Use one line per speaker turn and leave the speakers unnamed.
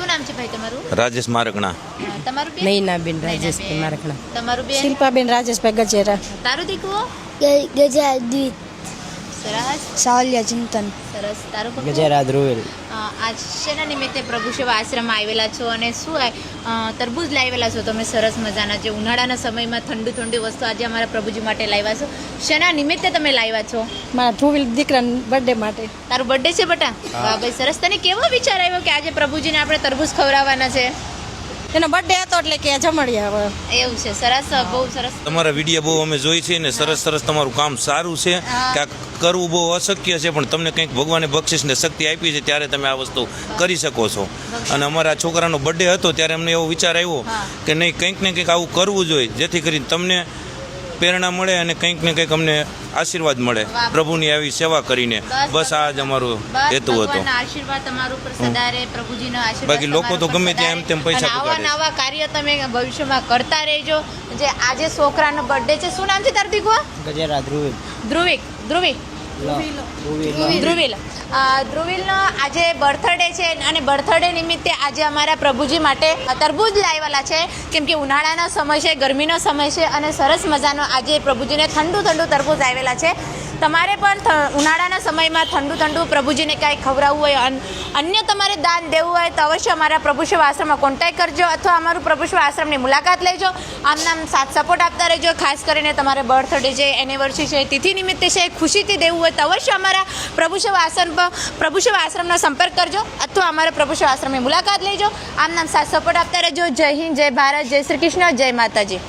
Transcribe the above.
શું નામ છે ભાઈ તમારું?
રાજેશ મારકણા.
તમારું બેન?
નૈનાબેન રાજેશભાઈ મારકણા.
તમારું બેન?
શિલ્પાબેન રાજેશભાઈ ગજેરા.
તારું દીકરો?
ગજાદિત
સરસ
સાવલિયા ચિંતન
સરસ. તારું પપ્પુ?
ગજેરા ધ્રુવેલ.
આજ શેના નિમિત્તે પ્રભુ સેવા આશ્રમમાં આવેલા છો અને શું તરબૂજ લાવેલા છો તમે સરસ મજાના, જે ઉનાળાના સમયમાં ઠંડુ ઠંડી વસ્તુ આજે અમારા પ્રભુજી માટે લાવ્યા છો? શેના નિમિત્તે તમે લાવ્યા છો?
મારા ધ્રુવેલ દીકરાના બર્થડે માટે.
તારું બર્થડે છે બેટા? વાહ ભાઈ સરસ. તને કેવો વિચાર આવ્યો કે આજે પ્રભુજીને આપણે તરબૂજ ખવડાવવાના છે?
એનો બર્થડે હતો એટલે કે જમણિયા.
એવું છે. સરસ, બહુ સરસ.
તમારા વિડીયો બહુ અમે જોઈ છે ને સરસ સરસ તમારું કામ સારું છે કે આ કરવું બહુ અશક્ય છે, પણ તમને કંઈક ભગવાને બક્ષિસ ને શક્તિ આપી છે ત્યારે તમે આ વસ્તુ કરી શકો છો. અને અમારા છોકરાનો બર્થડે હતો ત્યારે અમને એવો વિચાર આવ્યો કે નહીં, કંઈક ને કંઈક આવું કરવું જોઈએ જેથી કરીને તમને પ્રેરણા મળે અને કંઈક ને કંઈક અમને આશીર્વાદ મળે પ્રભુની આવી સેવા કરીને. બસ આ જ અમારો હેતુ હતો.
ભગવાનના આશીર્વાદ તમારા ઉપર સદા રહે, પ્રભુજીનો આશીર્વાદ.
બાકી લોકો તો ગમે ત્યાં એમ તેમ પૈસા
આવા
પગાડે છે.
નવા કાર્ય તમે ભવિષ્યમાં કરતા રહેજો. જે આજે છોકરાનો બર્થડે છે, શું નામ છે તારું દીકરો?
ગજેરા ધ્રુવેલ.
ધ્રુવિલ. ધ્રુવિલનો આજે બર્થડે છે અને બર્થડે નિમિત્તે આજે અમારા પ્રભુજી માટે તરબૂજ લાવેલા છે, કેમ કે ઉનાળાનો સમય છે, ગરમીનો સમય છે અને સરસ મજાનો આજે પ્રભુજીને ઠંડુ ઠંડુ તરબૂજ આવેલા છે. તમારે પણ ઉનાળાના સમયમાં ઠંડુ ઠંડુ પ્રભુજીને કાંઈ ખવડાવવું હોય, અન્ય તમારે દાન દેવું હોય તો અવશ્ય અમારા પ્રભુ સેવા આશ્રમમાં કોન્ટેક્ટ કરજો અથવા અમારું પ્રભુ સેવા આશ્રમની મુલાકાત લેજો. આમ સાથ સપોર્ટ આપતા રહેજો. ખાસ કરીને તમારે બર્થડે છે, એનિવર્સરી છે, તિથિ નિમિત્તે છે, ખુશીથી દેવું હોય તો અવશ્ય અમારા પ્રભુ સેવા આશ્રમનો સંપર્ક કરજો અથવા અમારા પ્રભુ સેવા આશ્રમની મુલાકાત લેજો. આમ સાથ સપોર્ટ આપતા રહેજો. જય હિન્દ, જય ભારત, જય શ્રી કૃષ્ણ, જય માતાજી.